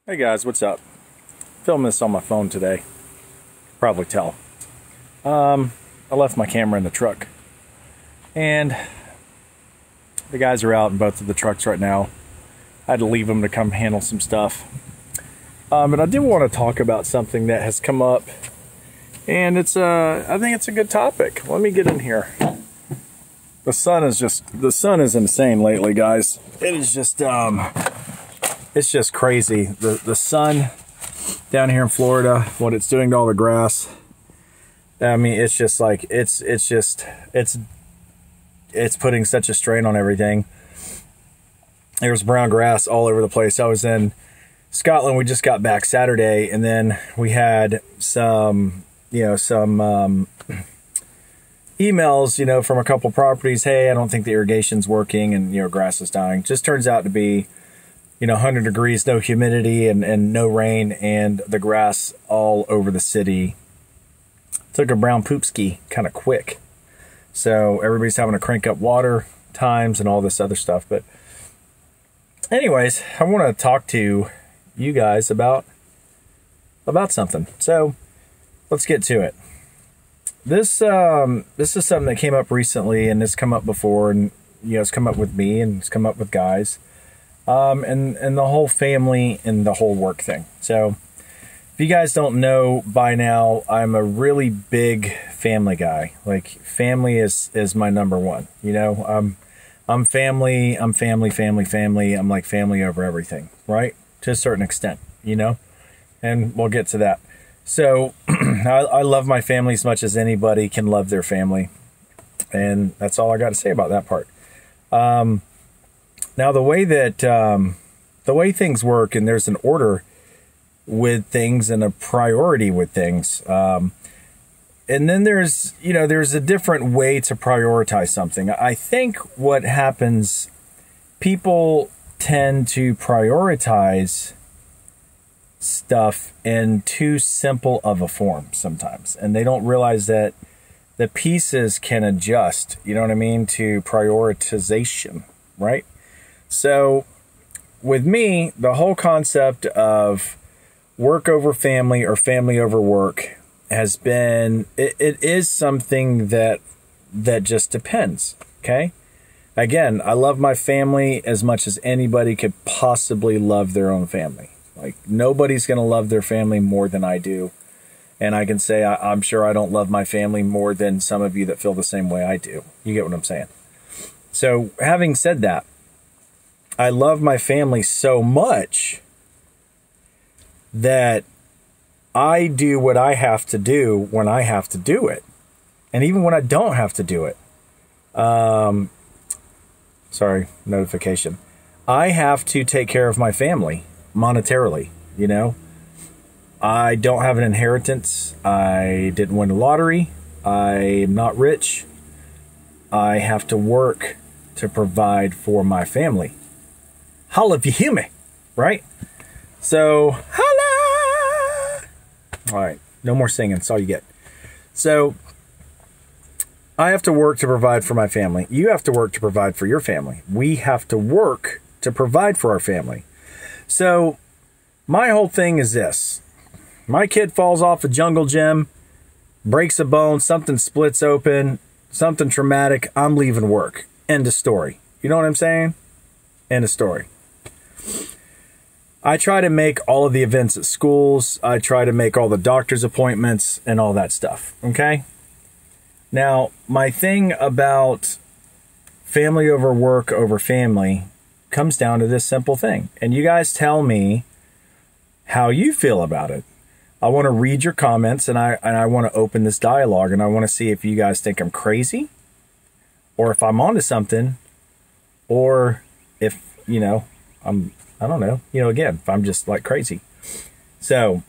Hey guys, what's up? Filming this on my phone today. Probably tell. I left my camera in the truck. And the guys are out in both of the trucks right now. I had to leave them to come handle some stuff. But I did want to talk about something that has come up. And I think it's a good topic. Let me get in here. The sun is insane lately, guys. It is just, it's just crazy. The sun down here in Florida, what it's doing to all the grass. I mean, it's just like, it's putting such a strain on everything. There's brown grass all over the place. I was in Scotland. We just got back Saturday, and then we had some emails, from a couple properties. Hey, I don't think the irrigation's working, and grass is dying. Just turns out to be 100 degrees, no humidity, and no rain, and the grass all over the city took a brown poop ski kind of quick. So everybody's having to crank up water times and all this other stuff. But anyways, I want to talk to you guys about something. So let's get to it. This is something that came up recently, and it's come up before, and it's come up with me, and it's come up with guys. And the whole family and the whole work thing. So if you guys don't know by now, I'm a really big family guy. Like, family is my number one. I'm family. I'm like family over everything, right? To a certain extent, and we'll get to that. So I love my family as much as anybody can love their family. And that's all I got to say about that part. Now, the way things work, and there's an order with things and a priority with things. And then there's a different way to prioritize something. I think what happens, people tend to prioritize stuff in too simple of a form sometimes. And they don't realize that the pieces can adjust, to prioritization, right? So with me, the whole concept of work over family or family over work has been, it is something that just depends. Okay. Again, I love my family as much as anybody could possibly love their own family. Like, nobody's going to love their family more than I do. And I can say, I'm sure I don't love my family more than some of you that feel the same way I do. You get what I'm saying? So having said that, I love my family so much that I do what I have to do when I have to do it. And even when I don't have to do it. Sorry, notification. I have to take care of my family monetarily, I don't have an inheritance. I didn't win the lottery. I'm not rich. I have to work to provide for my family. Holla if you hear me, right? So, holla! All right, no more singing. That's all you get. So, I have to work to provide for my family. You have to work to provide for your family. We have to work to provide for our family. So, my whole thing is this. My kid falls off a jungle gym, breaks a bone, something splits open, something traumatic, I'm leaving work. End of story. You know what I'm saying? End of story. I try to make all of the events at schools. I try to make all the doctor's appointments and all that stuff. Okay? Now, my thing about family over work over family comes down to this simple thing. And you guys tell me how you feel about it. I want to read your comments, and I want to open this dialogue, and I want to see if you guys think I'm crazy, or if I'm onto something, or if, I don't know, again, if I'm just like crazy. So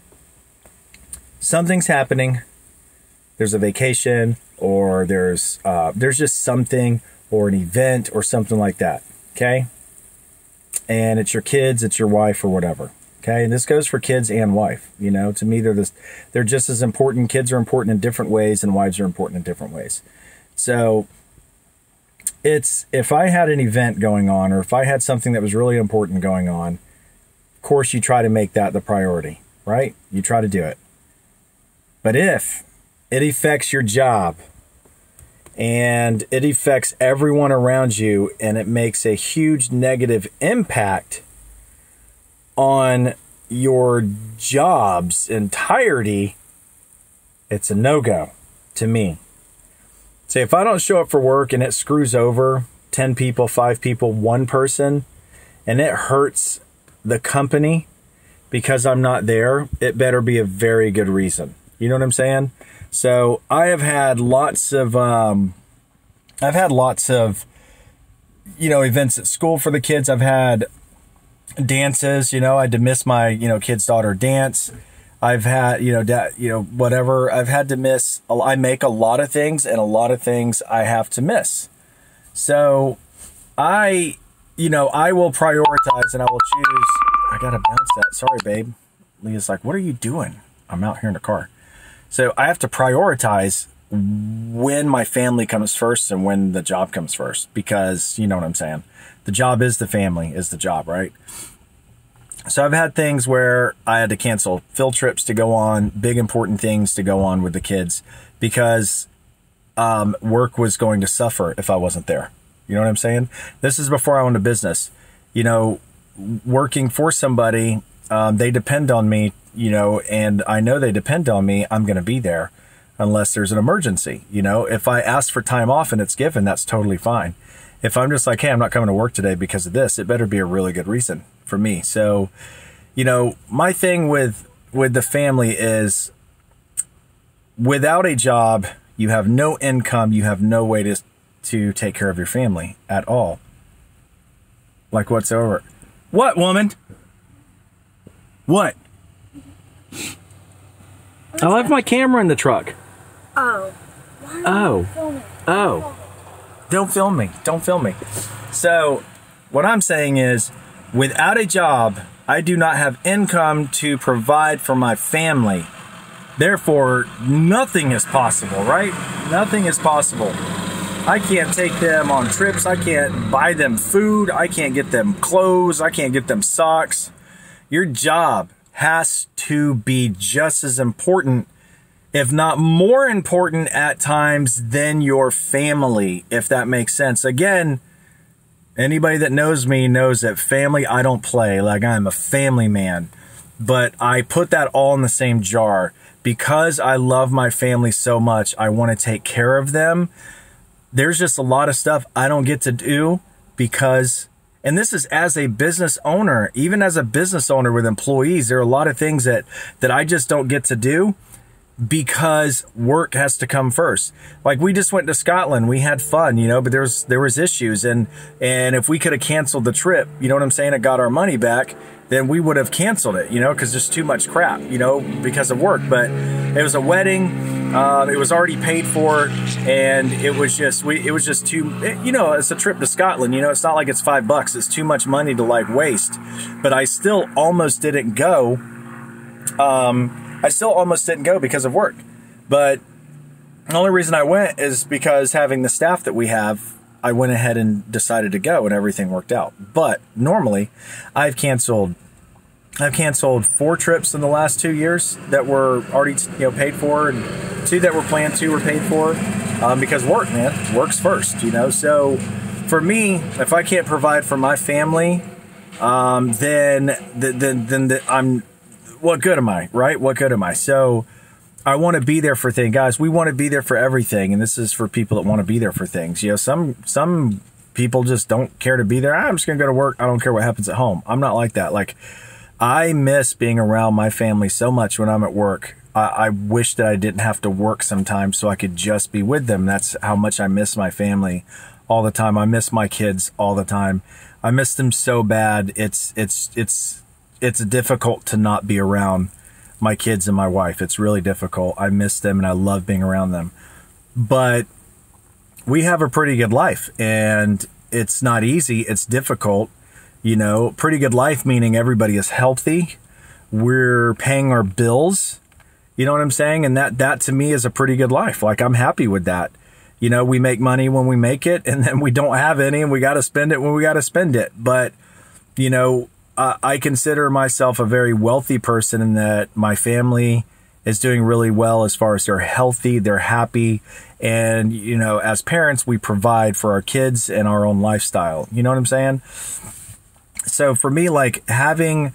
something's happening. There's a vacation, or there's just something, or an event, or something like that. Okay. And it's your kids, it's your wife, or whatever. Okay. And this goes for kids and wife. To me, they're just as important. Kids are important in different ways, and wives are important in different ways. So if I had an event going on, or if I had something that was really important going on, course you try to make that the priority, right? You try to do it. But if it affects your job and it affects everyone around you and it makes a huge negative impact on your job's entirety, it's a no-go to me. Say if I don't show up for work and it screws over 10 people, 5 people, 1 person, and it hurts the company because I'm not there, it better be a very good reason. You know what I'm saying? So I have had lots of, events at school for the kids. I've had dances, I had to miss my, kid's daughter dance. I've had, whatever. I've had to miss. I make a lot of things, and a lot of things I have to miss. So I will prioritize, and I will choose. I got to bounce that. Sorry, babe. Leah's like, what are you doing? I'm out here in the car. So I have to prioritize when my family comes first and when the job comes first, because you know what I'm saying? The job is the family, is the job, right? So I've had things where I had to cancel field trips to go on, big important things to go on with the kids, because work was going to suffer if I wasn't there. You know what I'm saying? This is before I owned a business. Working for somebody, they depend on me, and I know they depend on me. I'm going to be there unless there's an emergency. If I ask for time off and it's given, that's totally fine. If I'm just like, hey, I'm not coming to work today because of this, it better be a really good reason for me. So, my thing with the family is, without a job, you have no income, you have no way to take care of your family at all. Like whatsoever. What, woman? What? I left my camera in the truck. Oh. Oh. Don't film me. Don't film me. So, what I'm saying is, without a job, I do not have income to provide for my family. Therefore, nothing is possible, right? Nothing is possible. I can't take them on trips. I can't buy them food. I can't get them clothes. I can't get them socks. Your job has to be just as important, if not more important at times, than your family, if that makes sense. Again, anybody that knows me knows that family, I don't play. Like, I'm a family man. But I put that all in the same jar. Because I love my family so much, I want to take care of them. There's just a lot of stuff I don't get to do because, and this is as a business owner, even as a business owner with employees, there are a lot of things that I just don't get to do because work has to come first. Like, we just went to Scotland. We had fun, but there was issues. And if we could have canceled the trip, you know what I'm saying, and got our money back, then we would have canceled it, because there's too much crap, because of work. But it was a wedding. It was already paid for, and it was just too, it's a trip to Scotland, it's not like it's $5. It's too much money to waste. But I still almost didn't go. Because of work. But the only reason I went is because, having the staff that we have, I went ahead and decided to go, and everything worked out. But normally, I've canceled 4 trips in the last 2 years that were already paid for, and 2 that were planned to were paid for, because work, man, works first. So for me, if I can't provide for my family, then I'm, what good am I, right? What good am I? So I want to be there for things, guys. We want to be there for everything, and this is for people that want to be there for things. Some people just don't care to be there. I'm just gonna go to work. I don't care what happens at home. I'm not like that. I miss being around my family so much when I'm at work. I wish that I didn't have to work sometimes so I could just be with them. That's how much I miss my family all the time. I miss my kids all the time. I miss them so bad. It's difficult to not be around my kids and my wife. It's really difficult. I miss them and I love being around them. But we have a pretty good life, and it's not easy. It's difficult. Pretty good life meaning everybody is healthy. We're paying our bills. You know what I'm saying? And that to me is a pretty good life. I'm happy with that. We make money when we make it, and then we don't have any, and we got to spend it when we got to spend it. But, I consider myself a very wealthy person in that my family is doing really well as far as they're healthy, they're happy. And, you know, as parents, we provide for our kids and our own lifestyle. You know what I'm saying? So for me, like, having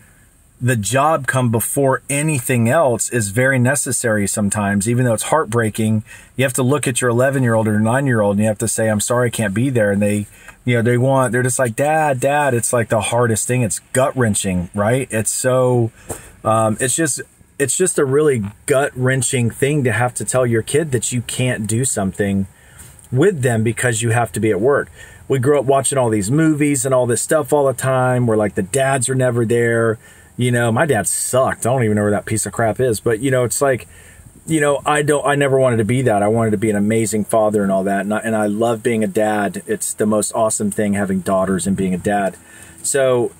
the job come before anything else is very necessary sometimes, even though it's heartbreaking. You have to look at your 11-year-old or 9-year-old and you have to say, I'm sorry, I can't be there. And they, you know, they're just like, Dad. It's like the hardest thing. It's gut wrenching, right? It's so, it's just a really gut wrenching thing to have to tell your kid that you can't do something with them because you have to be at work. We grew up watching all these movies and all this stuff all the time where like the dads are never there. You know, my dad sucked. I don't even know where that piece of crap is. But, you know, it's like, you know, I never wanted to be that. I wanted to be an amazing father and all that. And I love being a dad. It's the most awesome thing, having daughters and being a dad. So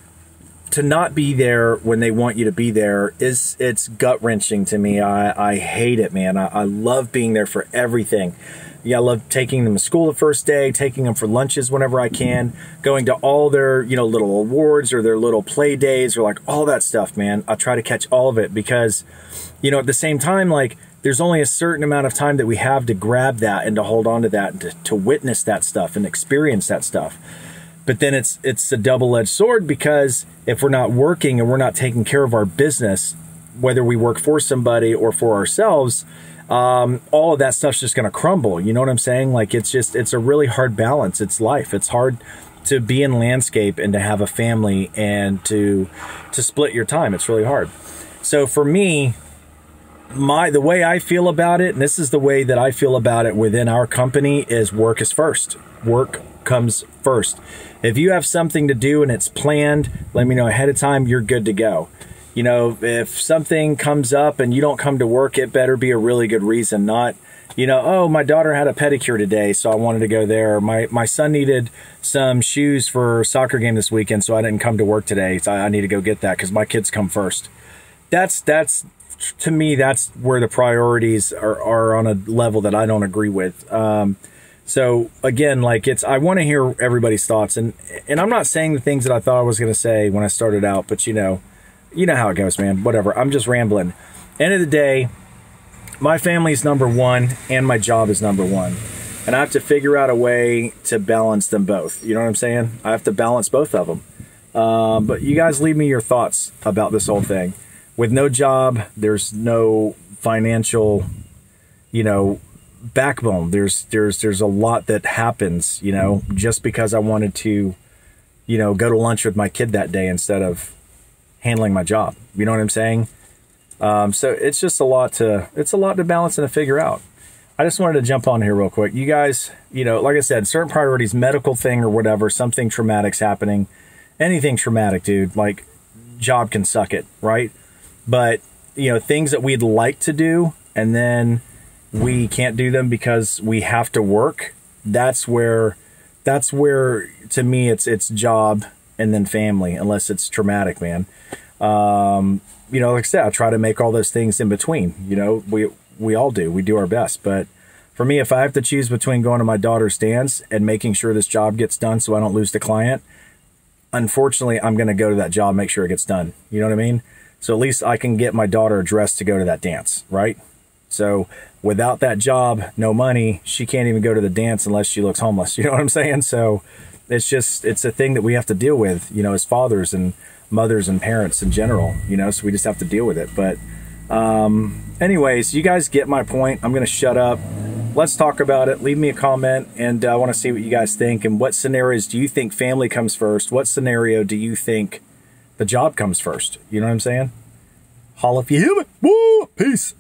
to not be there when they want you to be there it's gut wrenching to me. I hate it, man. I love being there for everything. Yeah, I love taking them to school the first day, taking them for lunches whenever I can, going to all their, you know, little awards or their little play days or like all that stuff, man. I try to catch all of it because, you know, at the same time, like there's only a certain amount of time that we have to grab that and to hold on to that and to witness that stuff and experience that stuff. But then it's a double-edged sword because if we're not working and we're not taking care of our business, whether we work for somebody or for ourselves, all of that stuff's just going to crumble. You know what I'm saying? Like, it's a really hard balance. It's life. It's hard to be in landscape and to have a family and to split your time. It's really hard. So for me, the way I feel about it, and this is the way that I feel about it within our company, is work is first. Work comes first. If you have something to do and it's planned, let me know ahead of time, you're good to go. You know, if something comes up and you don't come to work, it better be a really good reason, not, you know, oh, my daughter had a pedicure today, so I wanted to go there. My son needed some shoes for a soccer game this weekend, so I didn't come to work today. So I need to go get that because my kids come first. That's to me, that's where the priorities are on a level that I don't agree with. So again, like I want to hear everybody's thoughts, and I'm not saying the things that I thought I was going to say when I started out, but you know how it goes, man. Whatever. I'm just rambling. End of the day, my family's number one and my job is number one. And I have to figure out a way to balance them both. You know what I'm saying? I have to balance both of them. But you guys leave me your thoughts about this whole thing. With no job, there's no financial, you know, backbone. There's a lot that happens, you know, just because I wanted to, you know, go to lunch with my kid that day instead of handling my job. You know what I'm saying? So it's just a lot to balance and to figure out. I just wanted to jump on here real quick. You guys, you know, like I said, certain priorities, medical thing or whatever, something traumatic's happening, anything traumatic, dude, like job can suck it, right? But, you know, things that we'd like to do and then we can't do them because we have to work. That's where to me, it's job and then family, unless it's traumatic, man. You know, like I said, I try to make all those things in between. You know, we all do. We do our best. But for me, if I have to choose between going to my daughter's dance and making sure this job gets done so I don't lose the client, unfortunately, I'm going to go to that job, make sure it gets done. You know what I mean? So at least I can get my daughter dressed to go to that dance, right? So without that job, no money, she can't even go to the dance unless she looks homeless. You know what I'm saying? So it's a thing that we have to deal with, you know, as fathers and mothers and parents in general, you know, so we just have to deal with it. But anyways, you guys get my point. I'm going to shut up. Let's talk about it. Leave me a comment, and I want to see what you guys think. And what scenarios do you think family comes first? What scenario do you think the job comes first? You know what I'm saying? Holla if you hear me. Woo! Peace.